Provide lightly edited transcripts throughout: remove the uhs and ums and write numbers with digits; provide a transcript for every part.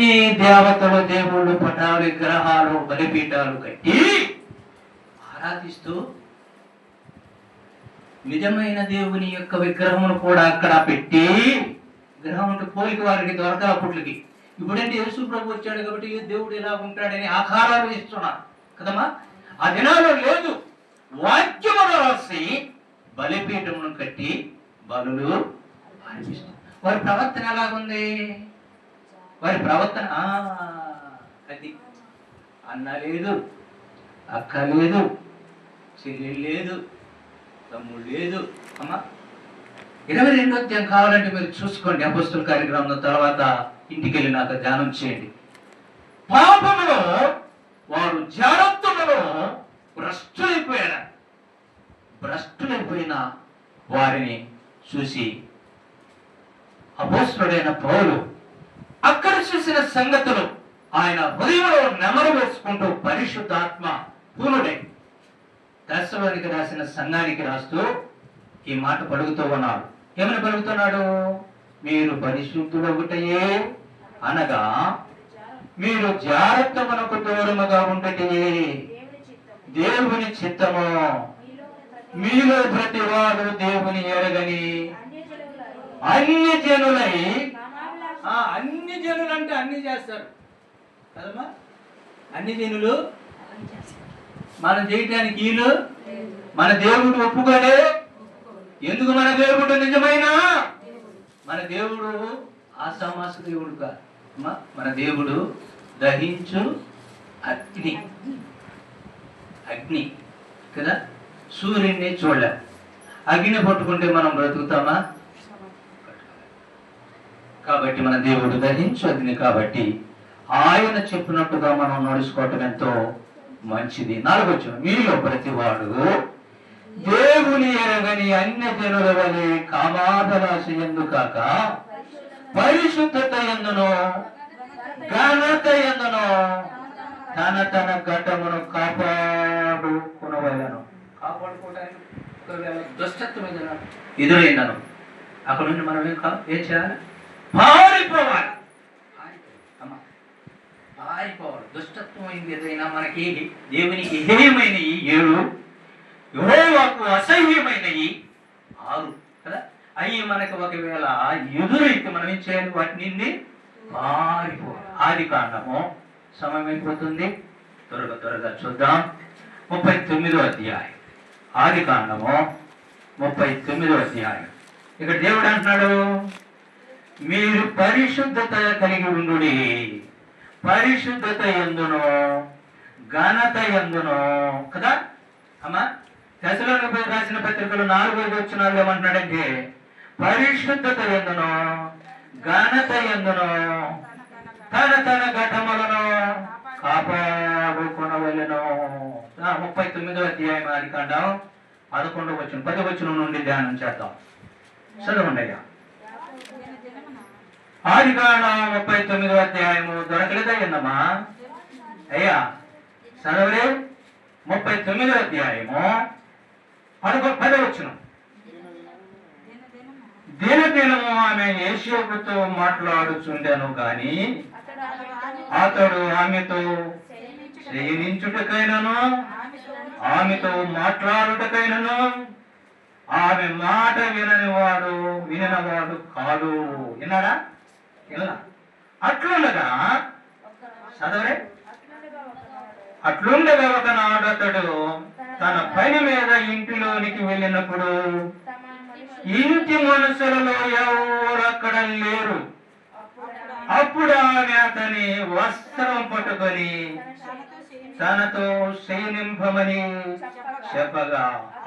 అన్ని దేవతలు, దేవుళ్ళు, పటాలు, విగ్రహాలు, బలిపీఠాలు కట్టి ఆరాధిస్తూ నిజమైన దేవుని యొక్క విగ్రహమును కూడా అక్కడ పెట్టి, విగ్రహం అంటే పోలిక వారికి దొరకల పుట్లకి. ఇప్పుడంటే యేసు ప్రభు వచ్చాడు కాబట్టి దేవుడు ఇలా ఉంటాడని ఆకారాలు ఇస్తున్నారు కదమ్మా. ఆ దినాల్లో లేదు. వాక్యమును రాసి బలిపీఠమును కట్టి బలులు అర్పిస్తారు. వారి ప్రవర్తన ఎలాగుంది? వారి ప్రవర్తన అది అన్న లేదు, అక్క లేదు, చెల్లి లేదు, తమ్ముడు లేదు. అమ్మా 22వ అధ్యాయం కావాలంటే మీరు చూసుకోండి. అపొస్తలుల కార్యక్రమం తర్వాత ఇంటికి వెళ్ళినాక ధ్యానం చేయండి. పాపములో వారు జాగ్రత్తలో భ్రష్టులైపోయిన వారిని చూసి అపొస్తలుడైన పౌలు అక్కడ చూసిన సంగతులు ఆయన హృదయంలో నెమరు వేసుకుంటూ పరిశుద్ధాత్మ పూర్ణుడై దశలోనికి రాసిన సంఘానికి రాస్తూ ఈ మాట పలుకుతూ ఉన్నాడు. ఏమని పలుకుతున్నాడు? మీరు పరిశుద్ధుడొకటయే అనగా మీరు జాగ్రత్తమునకు దూరముగా ఉండటయే దేవుని చిత్తము. మీలో ప్రతి వాడు దేవుని ఎరగని అన్ని జనులై. అన్ని జనులు అంటే అన్ని చేస్తారు కదమ్మా. అన్ని జనులు మనం చేయటానికి వీలు. మన దేవుడు ఒప్పుకోలే. ఎందుకు? మన దేవుడు నిజమైన మన దేవుడు ఆసామాస దేవుడు కాదు. మన దేవుడు దహించు అగ్ని కదా. సూర్యుడిని చూడలే. అగ్ని పట్టుకుంటే మనం బ్రతుకుతామా? కాబట్టి మన దేవుడు దహించు అగ్ని. కాబట్టి ఆయన చెప్పినట్టుగా మనం నడుచుకోవటం ఎంతో మంచిది. 4వ వచనం, మీలో ప్రతివాడు దేవుని ఎరగని అన్య జనుల వలె కామాదలాశ యందు కాక పరిశుద్ధత యందును ఘనత యందును తన ఘటమును కాపాడుకునవలెను. కాపాడుకోవడానికి దుష్టత్వం ఎదురైనను అక్కడ నుండి మనం ఏం చేయాలి? పారిపోవాలి. పారిపోవాలి. దుష్టత్వం ఏదైనా మనకి దేవునికి హేయమైనవి 7, యెహోవాకు అసహ్యమైనవి 6 కదా. అవి మనకు ఒకవేళ ఎదురైతే మనం ఏం చేయాలి? వాటి నుండి పారిపోవాలి. ఆదికాండము సమయం అయిపోతుంది, త్వరగా చూద్దాం. 39వ అధ్యాయం. ఆదికాండము 39వ అధ్యాయం. ఇక్కడ దేవుడు అంటున్నాడు, మీరు పరిశుద్ధత కలిగి ఉండుడి, పరిశుద్ధత యందును ఘనత యందును కదా. అమ్మా దశలోనికి రాసిన పత్రికలు 4వ వచనాలు ఏమంటున్నాడంటే పరిశుద్ధత యందును ఘనత యందును తన ఘటములను కాపాడుకొనవలెను. 39వ అధ్యాయం ఆదికాండం 11వ వచనం 10వ వచనం నుండి ధ్యానం చేద్దాం. చదవండి అయ్యా. ఆదికాండం 39వ అధ్యాయము దొరకలేదా ఏందమ్మా అయ్యా? చదవలే. 39వ అధ్యాయము 10వ వచనం. దినదినము ఆమె యేషోబుతో మాట్లాడుచుండెను గాని అతడు ఆమెతో శయనించుటకైనను ఆమెతో మాట్లాడుటకైనను ఆమె మాట విననివాడు కాదు. విన్నారా? అట్లుండగా చదవరే. అట్లుండగా ఒకనాడు అతడు తన పని మీద ఇంటిలోనికి వెళ్ళినప్పుడు ఇంటి మనుషులలో ఎవరు అక్కడ లేరు. అప్పుడు ఆమె అతని వస్త్రం పట్టుకొని తనతో శయనింపమని చెప్పగా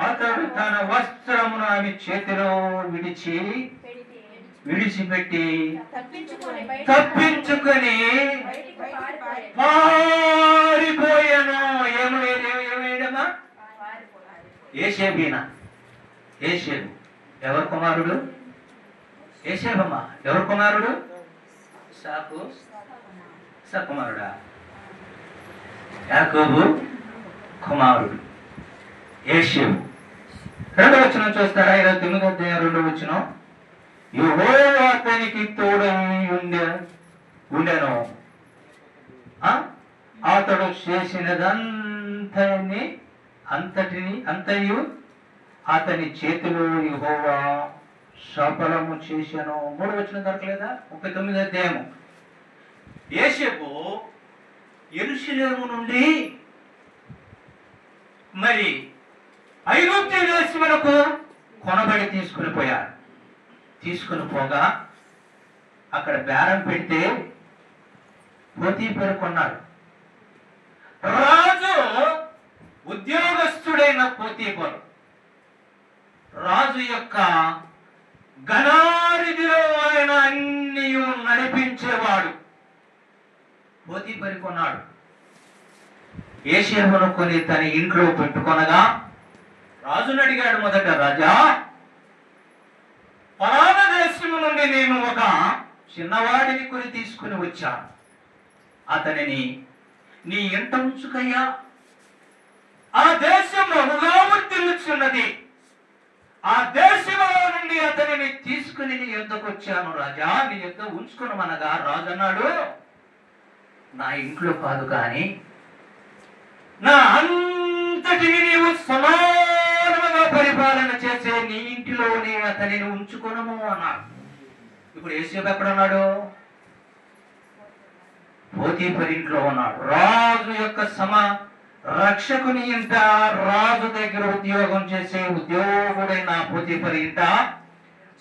అతడు తన వస్త్రమును ఆమె చేతిలో విడిచిపెట్టి తప్పించుకొని పారిపోయాను. ఏమేడమ్మా? ఏషేబీనా? ఏషేబు ఎవరు కుమారుడు? ఏషేబమ్మా ఎవరు కుమారుడు? కుమారుడా? యాకోబు కుమారుడు ఏషేబు. 2వ వచనం చూస్తారా? 29వ అధ్యాయం 2వ వచనం. యెహోవా అతనికి తోడై ఉండెను అతడు చేసినదంతని అంతయు అతని చేతిలో యెహోవా సఫలము చేశాను. 3వ వచనం దొరకలేదా? 39వ అధ్యాయము. యోసేపు యెరూషలేము నుండి మరి ఐగుప్తు దేశమునకు కొనబడి తీసుకుని పోయారు. తీసుకుని పోగా అక్కడ బేరం పెడితే పోతీఫరు కొన్నాడు. రాజు ఉద్యోగస్తుడైన పోతీఫరు రాజు యొక్క ఘనారిధిలో ఆయన అన్ని నడిపించేవాడు. పోతీఫరు కొన్నాడు. యోసేపును కొని తన ఇంట్లో పెట్టుకొనగా రాజును అడిగాడు మొదట, రాజా, పలానా దేశము నుండి నేను ఒక చిన్నవాడిని కొని తీసుకుని వచ్చాను. అతనిని నీ ఇంట ఉంచుకయ్యా. ఆ దేశం బహుగా వర్ధిల్లుచున్నది. ఆ దేశంలో నుండి అతనిని తీసుకుని నీ యొద్దకు వచ్చాను రాజా, నీ యొద్ద ఉంచుకునమనగా రాజు అన్నాడు, నా ఇంట్లో కాదు కానీ నా అంతటిని నీవు సమానంగా పరిపాలన చేసే నీ ఇంటిలోనే అతనిని ఉంచుకొనము అన్నాడు. ఇప్పుడు యోసేపు ఎక్కడ ఉన్నాడు? పోతీఫరు ఇంట్లో ఉన్నాడు. రాజు యొక్క రక్షకుని ఇంట, రాజు దగ్గర ఉద్యోగం చేసే ఉద్యోగుడైన పోతీఫరు ఇంట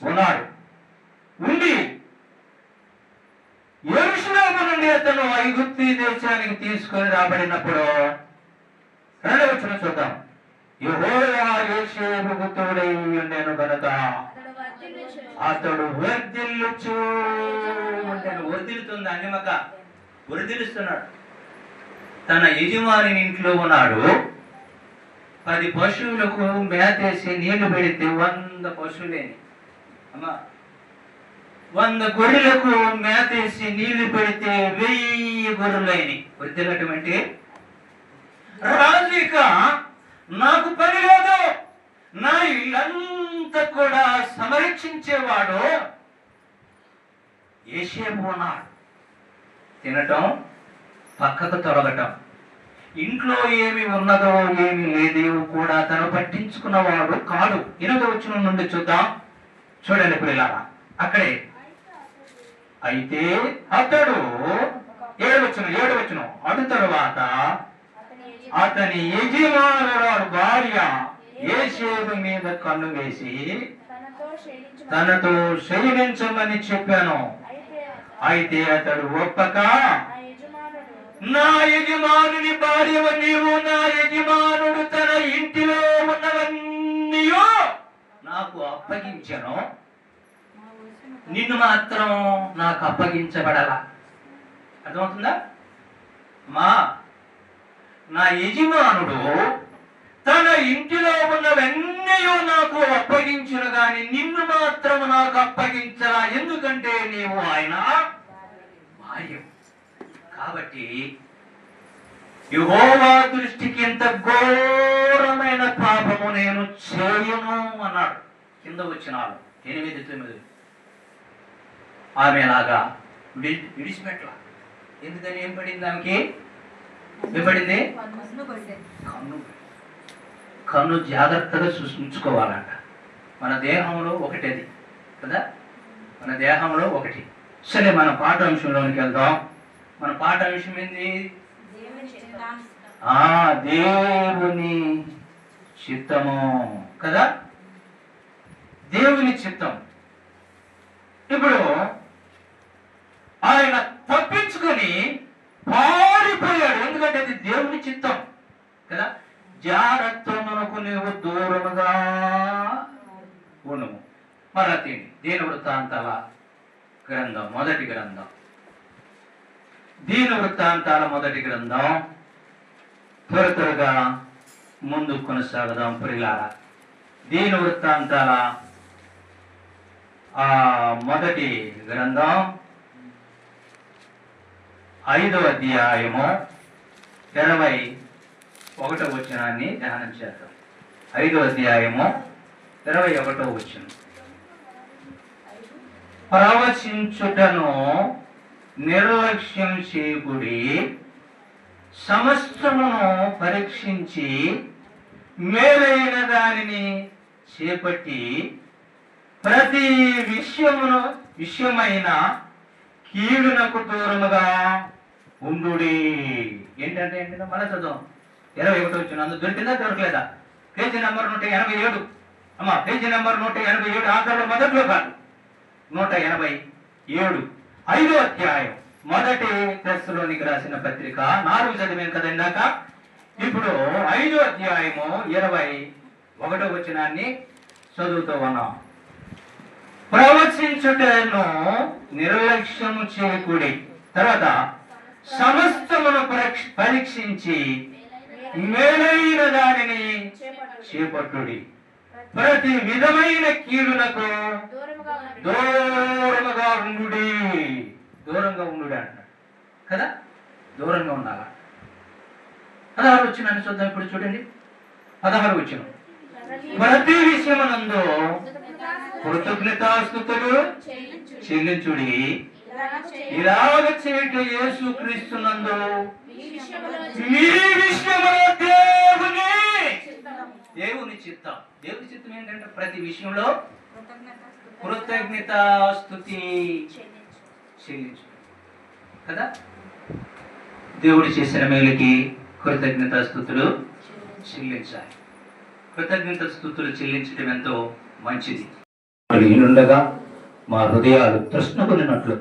ఉన్నాడు. ఉండి యెరూషలేము నుండి అతను ఐగుప్తు దేశానికి తీసుకొని రాబడినప్పుడు 2వ వచనం చూద్దాం. యెహోవా యోసేపుకు తోడై ఉండెను గనుక అతడు వర్ధిల్లుచు ఉండెను. వర్ధిల్లుతుంది అన్నిమక, వర్ధిల్లుస్తున్నాడు. తన యజమాని ఇంట్లో ఉన్నాడు. 10 పశువులకు మేతేసి నీళ్లు పెడితే 100 పశువులేని, అమ్మా 100 గొర్రెలకు మేతేసి నీళ్లు పెడితే 1000 గొర్రెలైని. వర్ధిల్లటమంటే రాజు ఇక నాకు పని లేదు, నా ఇల్లంతా కూడా సంరక్షించేవాడు యోసేపు ఉన్నాడు. తినటం, పక్కకు తొలగటం, ఇంట్లో ఏమి ఉన్నదో ఏమి లేదో కూడా తను పట్టించుకున్నవాడు కాడు. 8వ వచనం నుండి చూద్దాం. చూడండి పిల్లలారా, అక్కడే అయితే అతడు 7వ వచనం అటు తరువాత అతని యజమానురాలు భార్య యోసేపు మీద కన్ను వేసి తనతో శయనించమని చెప్పాను. అయితే అతడు ఒప్పక, నా యజమానుని భార్య నీవు, నా యజమానుడు తన ఇంటిలో ఉన్నవన్నీ నాకు అప్పగించను, నిన్ను మాత్రం నాకు అప్పగించబడాల. అర్థమవుతుందా? నా యజమానుడు తన ఇంటిలో ఉన్నవన్నీ నాకు అప్పగించును గాని నిన్ను మాత్రం నాకు అప్పగించరా, ఎందుకంటే నీవు ఆయన భార్య. కాబట్టి యెహోవా దృష్టికి ఇంత ఘోరమైన పాపము నేను చేయను అన్నాడు. కింద వచనాలు 8, 9. ఆమెలాగా విడిచిపెట్ల. ఎందుకని? ఏం పడింది ఆమెకి? ఏం పడింది? కన్ను జాగ్రత్తగా చూసుకోవాలంట. మన దేహంలో ఒకటది కదా, మన దేహంలో ఒకటి. సరే, మన పాఠాంశంలోనికి వెళ్దాం. మన పాఠాంశం ఏంది? దేవుని చిత్తము కదా, దేవుని చిత్తం. ఇప్పుడు ఆయన తప్పించుకొని పారిపోయాడు, ఎందుకంటే అది దేవుని చిత్తం కదా. జాగ్రత్తమునకు నీవు దూరముగా ఉండము. మరతి దీని వృత్తాంతాల గ్రంథం, మొదటి గ్రంథం, దీని వృత్తాంతాల మొదటి గ్రంథం. త్వరగా ముందు కొనసాగదాం ప్రియులారా. దీని వృత్తాంతాల మొదటి గ్రంథం 5వ అధ్యాయము 21వ వచనాన్ని ధ్యానం చేద్దాం. 5వ అధ్యాయము 21వ వచనం. ప్రవచించుటను నిర్లక్ష్యం చేయకుడి, సమస్తమును పరీక్షించి మేలైన దానిని చేపట్టి ప్రతి విషయమైన కీడునకు దూరముగా ఉండుడి. ఏంటంటే మళ్ళా చదువు 21 వచ్చిన అందుకు దొరికిందా దొరకలేదా? పేజీ నెంబర్ 187 అమ్మా, పేజీ నెంబర్ 187 ఆఖరిలో మొదట్లో కాదు 187 5వ అధ్యాయం మొదటి తెస్సలోనికి రాసిన పత్రిక 4 చదివాం కదా ఇందాక. ఇప్పుడు 5వ అధ్యాయము 21వ వచనాన్ని చదువుతూ ఉన్నాం. ప్రవచించుటను నిర్లక్ష్యము చేయకూడి, తర్వాత సమస్తమును పరీక్షించి మేలైన దానిని చేపట్టుడి, ప్రతి విధమైన కీడులకు దూరముగా ఉండుడి. దూరంగా ఉండుడి అంటాడు కదా, దూరంగా ఉండాలా. 16 వచ్చినాన్ని చూద్దాం. ఇప్పుడు చూడండి 16 వచ్చిన ప్రతి విషయమునందు కృతజ్ఞతాస్తుతులు చెల్లించుడి, ఇలాగ చేయట యేసు క్రీస్తునందు మీ విషయములో దేవుని చిత్తం. దేవుని చిత్తం ఏంటంటే ప్రతి విషయంలో కృతజ్ఞతాస్తుతి చెల్లించు కదా. దేవుడు చేసిన మేలుకి కృతజ్ఞతాస్తుతులు చెల్లించాలి. కృతజ్ఞతాస్తుతులు చెల్లించడం ఎంతో మంచిది. ఈనుండగా మా హృదయాలు తృష్ణకొనినట్లు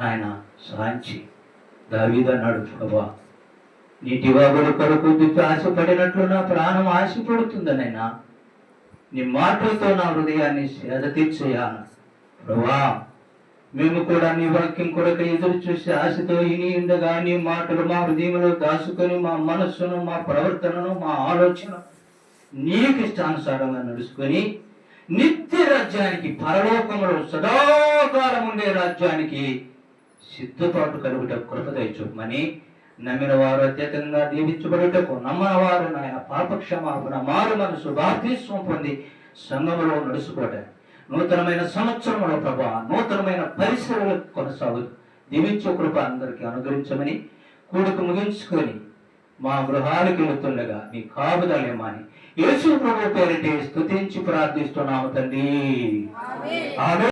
నాయన సాంచి దావీదు అన్నాడు, ప్రభువా నీటి వాగుల కొరకు ఆశపడినట్లు నా ప్రాణం ఆశపడుతుందనైనా నీ మాటలతో నా హృదయాన్ని సేద తీర్చేయాను. ప్రభువా మేము కూడా నీ వాక్యం కొరకు ఎదురు చూసి ఆశతో ఇని ఉండగా నీ మాటలు మా హృదయంలో దాచుకొని మా మనస్సును, మా ప్రవర్తనను, మా ఆలోచన నీకు ఇష్టానుసారంగా నడుచుకొని నిత్య రాజ్యానికి, పరలోకంలో సదాకాలం ఉండే రాజ్యానికి సిద్ధపాటు కలుగుట కృప దయచూపమని నమ్మిన వారు అత్యధికంగా దీవించబడుటకు, నమ్మని వారు నాయన పాపక్షమాపణ, మారు మనసు, బాప్తిస్మం పొంది సంఘములో నడుచుకోవటానికి నూతనమైన సంవత్సరంలో ప్రభా నూతనమైన పరిసరాలకు కొనసాగు దీవించే కృప అందరికీ అనుగ్రహించమని కూడుకు ముగించుకొని మా గృహాలకు వెళుతుండగా నీ కాపుదలేమని యేసు ప్రభు పేరిట స్తుతించి ప్రార్థిస్తున్నాము తండ్రి. ఆమేన్.